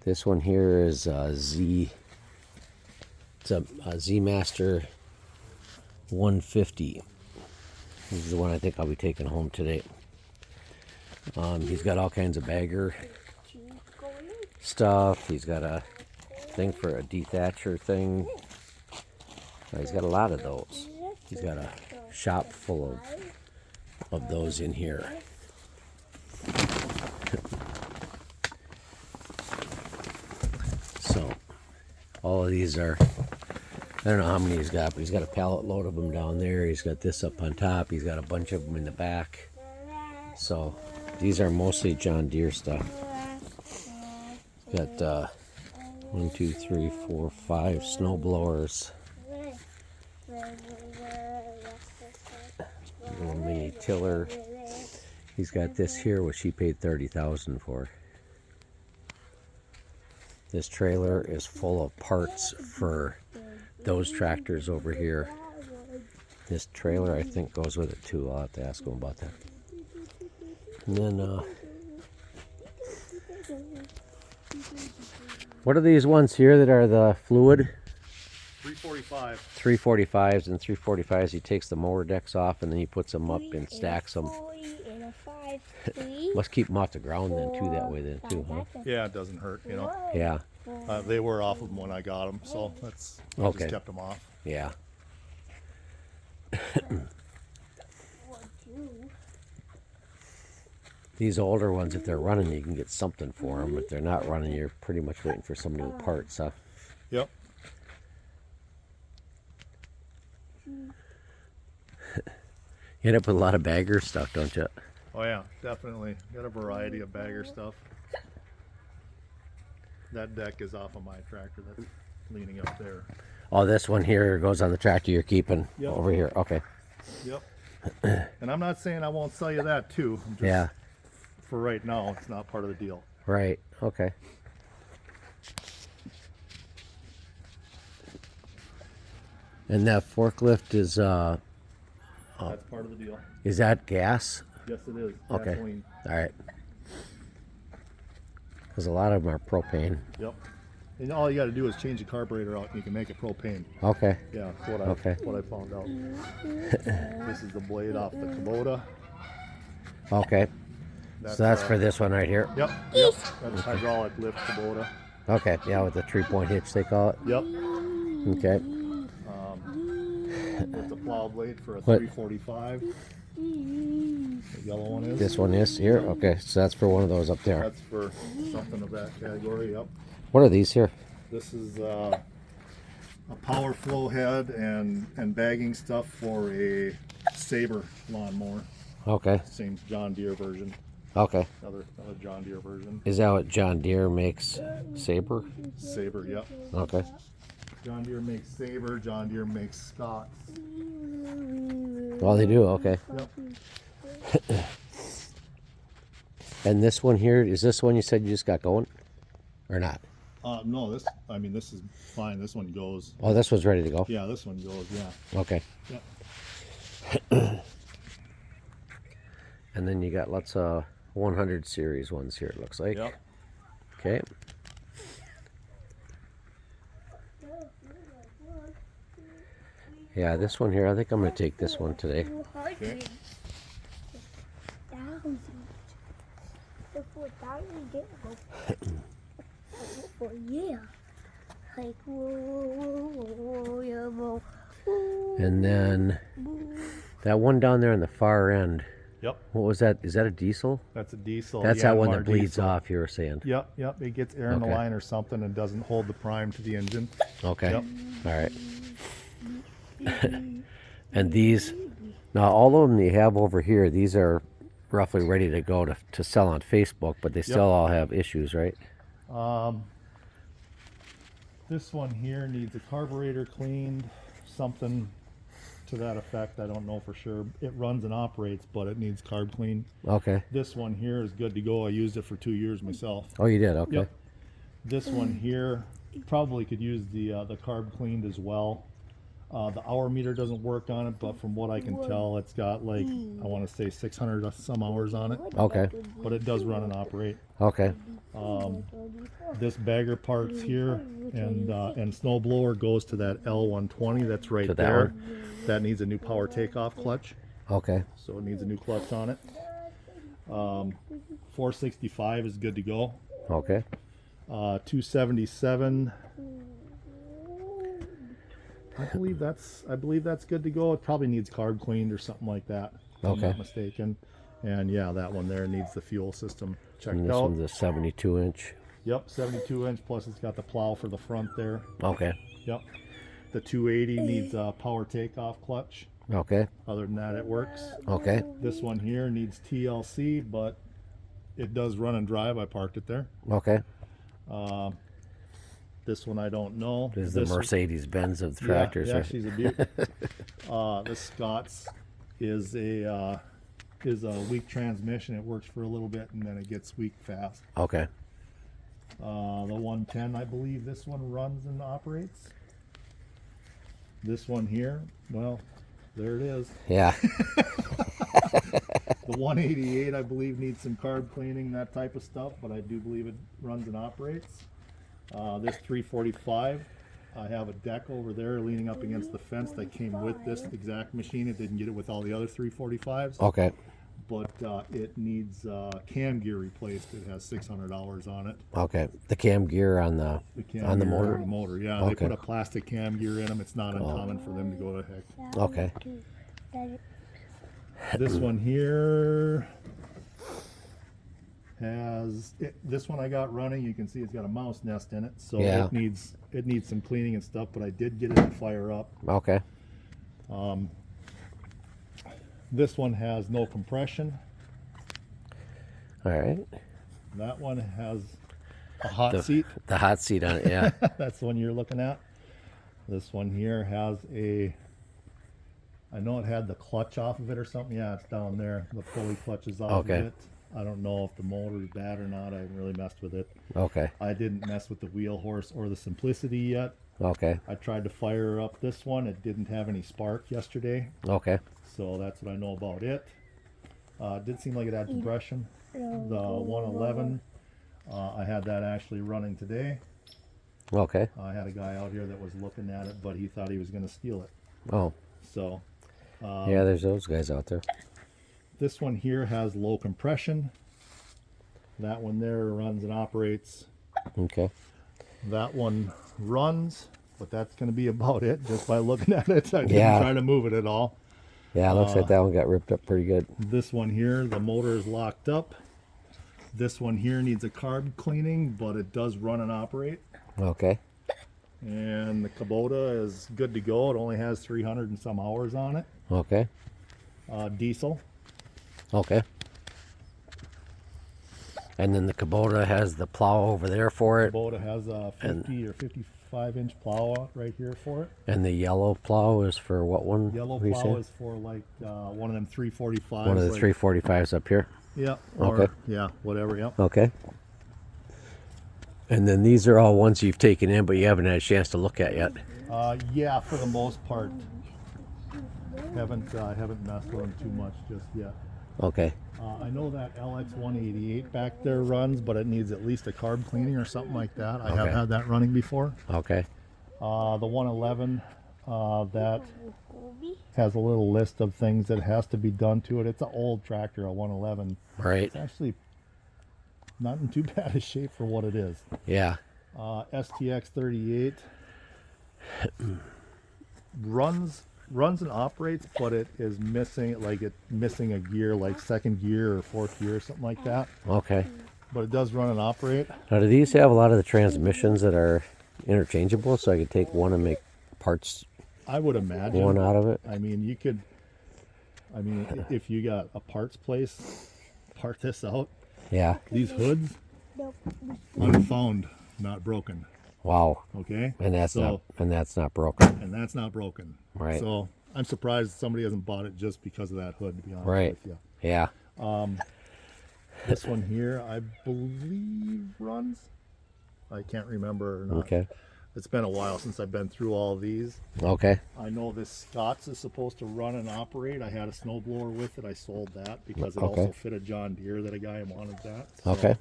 This one here is Z. It's a Z Master 150. This is the one I think I'll be taking home today. He's got all kinds of bagger stuff. He's got a thing for a dethatcher thing. He's got a lot of those. He's got a shop full of those in here. So all of these are, I don't know how many he's got, but he's got a pallet load of them down there. He's got this up on top. He's got a bunch of them in the back. So these are mostly John Deere stuff. Got 1, 2, 3, 4, 5 snow blowers. Little mini tiller. He's got this here, which he paid $30,000 for. This trailer is full of parts for those tractors over here. This trailer, I think, goes with it too. I'll have to ask him about that. And then, what are these ones here that are the fluid? 345. 345s and 345s. He takes the mower decks off and then he puts them up and stacks them. Must keep them off the ground then too, that way then too, huh? Yeah, it doesn't hurt, you know. Yeah. They were off of them when I got them, so that's I Okay. just kept them off. Yeah. These older ones, if they're running, you can get something for them. If they're not running, you're pretty much waiting for some new parts, huh? Yep. You end up with a lot of bagger stuff, don't you? Oh yeah, definitely. Got a variety of bagger stuff. That deck is off of my tractor that's leaning up there. Oh, this one here goes on the tractor you're keeping Yep. over here. Okay. Yep. And I'm not saying I won't sell you that too. I'm just, Yeah. For right now, it's not part of the deal. Right. Okay. And that forklift is That's part of the deal. is that gas? Yes, it is. Okay. Gasoline. All right. Because a lot of them are propane. Yep. And all you got to do is change the carburetor out, and you can make it propane. Okay. Yeah, that's what I found out. This is the blade off the Kubota. Okay. So that's for this one right here. Yep. Yep. That's hydraulic lift Kubota. Okay. Yeah, with the 3-point hitch they call it. Yep. Okay. With the plow blade for a What? 345. The yellow one is. This one is here. Okay. So that's for one of those up there. That's for something of that category. Yep. What are these here? This is a power flow head and bagging stuff for a Saber lawnmower. Okay. Same John Deere version. Okay. Another John Deere version. Is that what John Deere makes? Saber? Saber, yep. Okay. John Deere makes Saber. John Deere makes Scott. Well, they do. Okay. Yep. And this one here, is this one you said you just got going? Or not? No, this is fine. This one goes. Oh, this one's ready to go? Yeah, this one goes. Yeah. Okay. Yep. And then you got lots of 100 series ones here, it looks like. Yep. Okay. Yeah, this one here, I think I'm going to take this one today. Okay. Yeah. Like, whoa, yeah, whoa. And then that one down there on the far end, Yep. what was that? Is that a diesel? That's a diesel. That's that one Yanmar that bleeds diesel. off, you were saying. Yep. Yep. It gets air in the Okay. line or something and doesn't hold the prime to the engine. Okay. Yep. All right. And these, now all of them you have over here, these are roughly ready to go to sell on Facebook, but they still all have issues, right? This one here needs a carburetor cleaned, something to that effect. I don't know for sure. It runs and operates, but it needs carb cleaned. Okay. This one here is good to go. I used it for 2 years myself. Oh, you did? Okay. Yep. This one here probably could use the carb cleaned as well. The hour meter doesn't work on it, but from what I can tell, it's got like, I want to say 600 some hours on it, Okay. but it does run and operate. Okay. This bagger parts here and snow blower goes to that L120 that's right To that there. one? That needs a new power takeoff clutch, Okay. so it needs a new clutch on it. 465 is good to go. Okay. 277. I believe that's good to go. It probably needs carb cleaned or something like that. If I'm Okay. not mistaken. And yeah, that one there needs the fuel system checked And this out. one's a 72 inch. Yep, 72 inch, plus it's got the plow for the front there. Okay. Yep. The 280 needs a power takeoff clutch. Okay. Other than that, it works. Okay. This one here needs TLC, but it does run and drive. I parked it there. Okay. This one I don't know. This is the This- Mercedes Benz of the tractors, Yeah, right? she's a beaut. The Scots is a weak transmission. It works for a little bit and then it gets weak fast. Okay. The 110, I believe this one runs and operates. This one here, well, there it is. Yeah. The 188, I believe, needs some carb cleaning, that type of stuff, but I do believe it runs and operates. This 345, I have a deck over there leaning up against the fence that came with this exact machine. It didn't get it with all the other 345s, Okay. but it needs cam gear replaced. It has 600 hours on it. Okay. The cam gear on the Cam on the gear motor. On the motor, yeah. Okay. They put a plastic cam gear in them. It's not uncommon for them to go to heck. Okay. This one here has this one I got running. You can see it's got a mouse nest in it, so Yeah. it needs some cleaning and stuff. But I did get it to fire up. Okay. This one has no compression. All right. That one has a hot The, seat. the hot seat on it. Yeah. That's the one you're looking at. This one here has a. I know it had the clutch off of it or something. Yeah, it's down there. The pulley clutch is off Okay. of it. I don't know if the motor is bad or not. I haven't really messed with it. Okay. I didn't mess with the wheel horse or the Simplicity yet. Okay. I tried to fire up this one. It didn't have any spark yesterday, Okay. so that's what I know about it. It did seem like it had compression. The 111, I had that actually running today. Okay. I had a guy out here that was looking at it, but he thought he was going to steal it. Oh. So Yeah, there's those guys out there. this one here has low compression. That one there runs and operates. Okay. That one runs, but that's going to be about it just by looking at it. I didn't Yeah. try to move it at all. Yeah, it looks like that one got ripped up pretty good. This one here, the motor is locked up. This one here needs a carb cleaning, but it does run and operate. Okay. And the Kubota is good to go. It only has 300 and some hours on it. Okay. Diesel. Okay. And then the Kubota has the plow over there for it, Kubota has a 50 or 55 inch plow out right here for it. and the yellow plow is for what one? Yellow were you plow saying? is for like one of them 345s. One of the like, 345s up here. Yeah. Or, Okay. yeah, whatever. Yep. Okay. And then these are all ones you've taken in, but you haven't had a chance to look at yet. Yeah, for the most part. Haven't messed with them too much just yet. Okay. I know that LX188 back there runs, but it needs at least a carb cleaning or something like that. I have Okay. had that running before. Okay. The 111, that has a little list of things that has to be done to it. It's an old tractor, a 111. Right. It's actually not in too bad a shape for what it is. Yeah. STX 38 runs and operates, but it is missing a gear, like second gear or fourth gear or something like that. Okay. But it does run and operate. Now, do these have a lot of the transmissions that are interchangeable, so I could take one and make parts I would imagine. one out of it? I mean, if you got a parts place, part this out. Yeah. These hoods, unfound, not broken. Wow. Okay. And that's So- not broken. and that's not broken. Right. So I'm surprised somebody hasn't bought it just because of that hood, to be honest Right. with you. Yeah. This one here, I believe runs. I can't remember or not. Okay. It's been a while since I've been through all of these. Okay. I know this Scott's is supposed to run and operate. I had a snowblower with it. I sold that because it Okay. also fit a John Deere that a guy wanted that. So, Okay.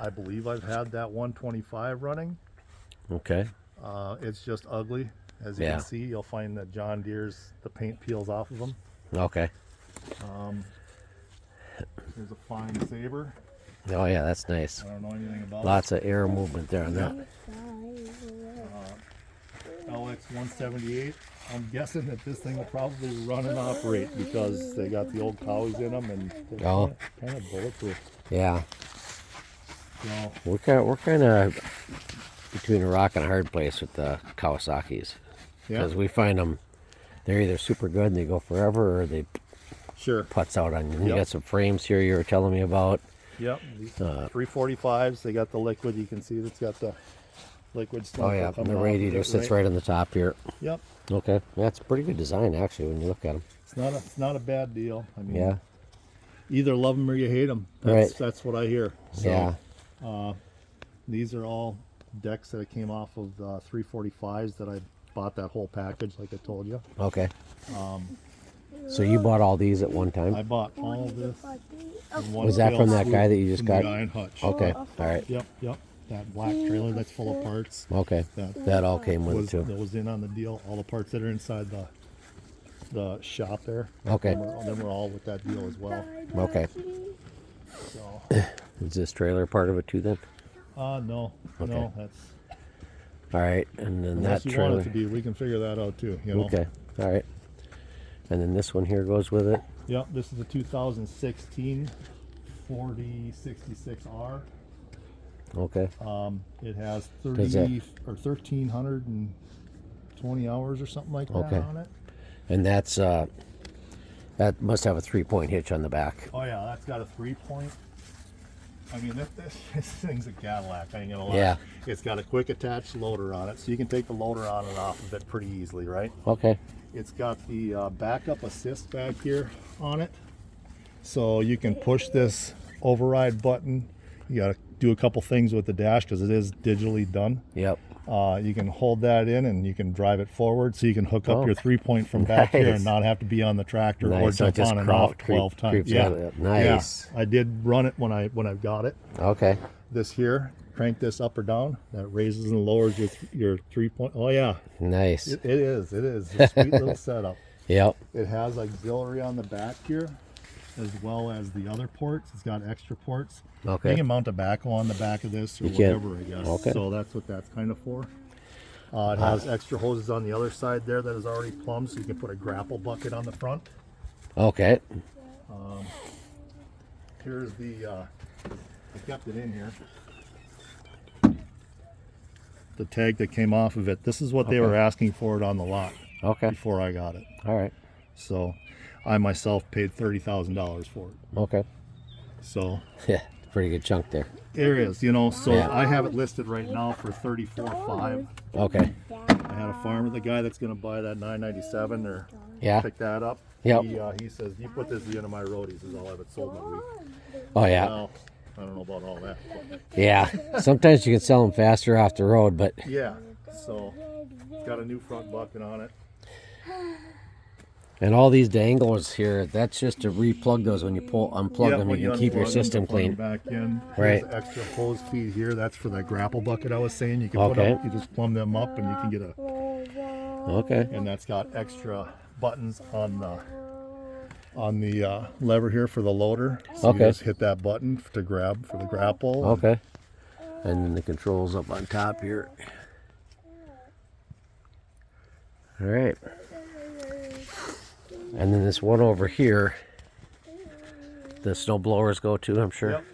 I believe I've had that 125 running. Okay. It's just ugly. As you Yeah. can see, you'll find that John Deere's, the paint peels off of them. Okay. There's a fine Saber. Oh yeah, that's nice. I don't know anything about Lots of air movement there on that. it. LX 178. I'm guessing that this thing will probably run and operate because they got the old cows in them and they're Oh. kind of bulletproof. Yeah. So, We're kind of between a rock and a hard place with the Kawasaki's yeah, because we find them. They're either super good and they go forever, or they sure. putz out on you. You Yep. got some frames here you were telling me about. Yep. These 345s, they got the liquid. You can see it's got the liquid stuff. Oh yeah, coming the off of radiator it, sits right on the top here. Yep. Okay, that's a pretty good design actually when you look at them. It's not a bad deal. I mean, Yeah. either love them or you hate them. Right. That's what I hear. So, Yeah. These are all decks that came off of the 345s that I bought that whole package, like I told you. Okay. So you bought all these at one I time? bought all this. in one Was that fell from that swoop guy that you just from the got? guy in Hutch. Okay. All right. Yep. That black trailer that's full of parts. Okay. That That all came with it was too. that was in on the deal. All the parts that are inside the shop there. Okay. Them were all with that deal as well. Okay. So, Is this trailer part of it too then? no, Okay. no, that's All right. And then unless that you want trailer. it to be. We can figure that out too. You know. Okay. All right. And then this one here goes with it. Yep, this is a 2016 4066R. Okay. It has Does 30 or 1,320 hours or something like that Okay. on it. And that's that must have a 3-point hitch on the back. Oh yeah, that's got a 3-point. I mean, this thing's a Cadillac. I ain't gonna lie. Yeah. It's got a quick attach loader on it, so you can take the loader on and off of it pretty easily, right? Okay. It's got the backup assist back here on it, so you can push this override button. You got to do a couple things with the dash because it is digitally done. Yep. You can hold that in and you can drive it forward, so you can hook up Oh. your 3-point from back here Nice. and not have to be on the tractor or Nice. So it jump just on and crawl- off 12 times. creeps Yeah. out of it. Nice. Yeah. I did run it when I got it. Okay. This here, crank this up or down. That raises and lowers your 3-point. Oh yeah, Nice. it is. It is a sweet little setup. Yep. It has auxiliary on the back here, as well as the other ports. It's got extra ports. Okay. You can mount a backhoe on the back of this or You can. whatever, I guess. Okay. So that's what that's kind of for. It has extra hoses on the other side there that is already plumbed, so you can put a grapple bucket on the front. Okay. Here's the, I kept it in here. The tag that came off of it. This is what they Okay. were asking for it on the lot Okay. before I got it. All right. So I myself paid $30,000 for it. Okay. So Yeah. Pretty good chunk there. there is, you know, so Yeah. I have it listed right now for $34,500. Okay. I had a farmer, the guy that's going to buy that 997 or Yeah. pick that up. Yep. He says, you put this at the end of my road. He says, I'll have it sold in a week. Oh yeah. Well, I don't know about all that. But Yeah. Sometimes you can sell them faster off the road, but yeah, so it's got a new front bucket on it. and all these danglers here, that's just to replug those when you unplug Yeah, them. when You can keep your unplug them, system to plug them clean. Back in. Right. There's extra hose feed here. That's for that grapple bucket I was saying. You can put Okay. them, you just plumb them up and you can get a, Okay. and that's got extra buttons on the lever here for the loader. So Okay. you just hit that button to grab for the grapple. Okay. And then the controls up on top here. All right. And then this one over here, the snow blowers go to, I'm sure. Yep.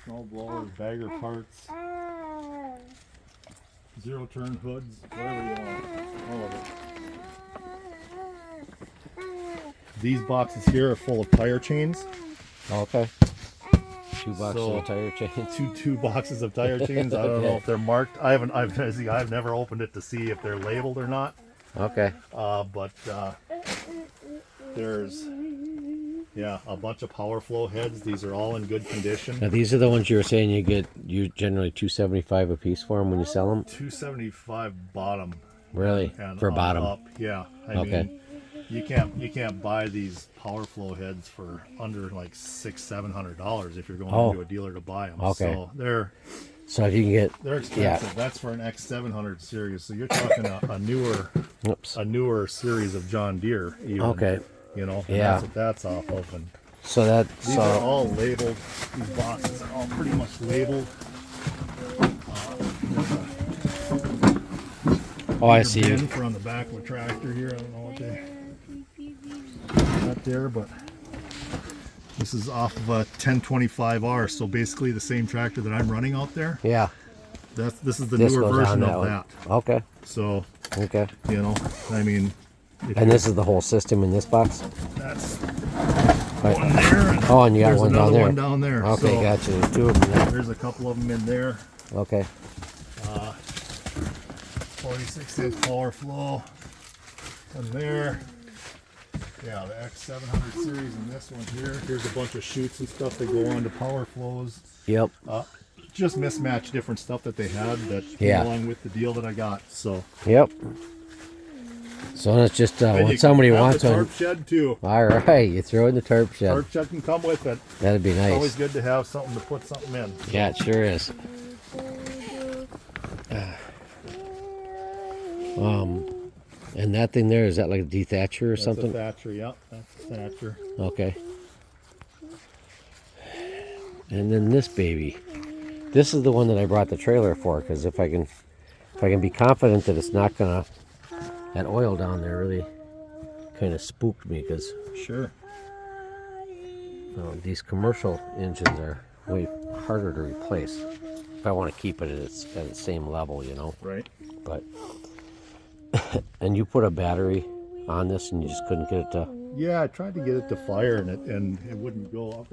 Snow blowers, bagger parts, zero turn hoods, whatever you want. All of it. These boxes here are full of tire chains. Okay. 2 boxes So- of tire chains. Two boxes of tire chains. I don't know if they're marked. I've never opened it to see if they're labeled or not. Okay. But there's Yeah, a bunch of power flow heads. These are all in good condition. Now these are the ones you were saying you generally $275 a piece for them when you sell them. 275 bottom. Really? And For on bottom? up. Yeah. I Okay. mean, you can't buy these power flow heads for under like $600-700 if you're going Oh. into a dealer to buy them. Okay. So they're So if you can get, expensive. That's for an X700 series. So you're talking a newer series of John Deere. Even, Okay. You know. And Yeah. That's what that's off of. And so that, these are so, all labeled. These boxes are all pretty much labeled. oh, I There's a see. bin for on the back of a tractor here. I don't know what they got there, but this is off of a 1025R. So basically the same tractor that I'm running out there. Yeah. This is the This newer goes version on of one. that. Okay. So Okay. you know, I mean, if And this is the whole system in this box? that's Right. one there. And Oh, and you got there's one down another there. one down there. Okay, So gotcha. There's two of them there. there's a couple of them in there. Okay. 46-inch power flow. And there. Yeah, the X700 series and this one here. Here's a bunch of chutes and stuff that go on to power flows. Yep. Just mismatch different stuff that they had that Yeah. came along with the deal that I got. So Yep. So it's just and when you somebody have wants the one. tarp shed too. All right, you throw in the tarp shed. Tarp shed can come with it. That'd be It's always nice. good to have something to put something in. Yeah, it sure is. And that thing there, is that like a dethatcher or That's something? a Thatcher, yeah. That's a Thatcher. Okay. And then this baby. This is the one that I brought the trailer for, because if I can be confident that it's not gonna, that oil down there really kind of spooked me, because Sure. these commercial engines are way harder to replace if I want to keep it at the same level, you know. Right. But and you put a battery on this and you just couldn't get it to. Yeah, I tried to get it to fire and it wouldn't go up.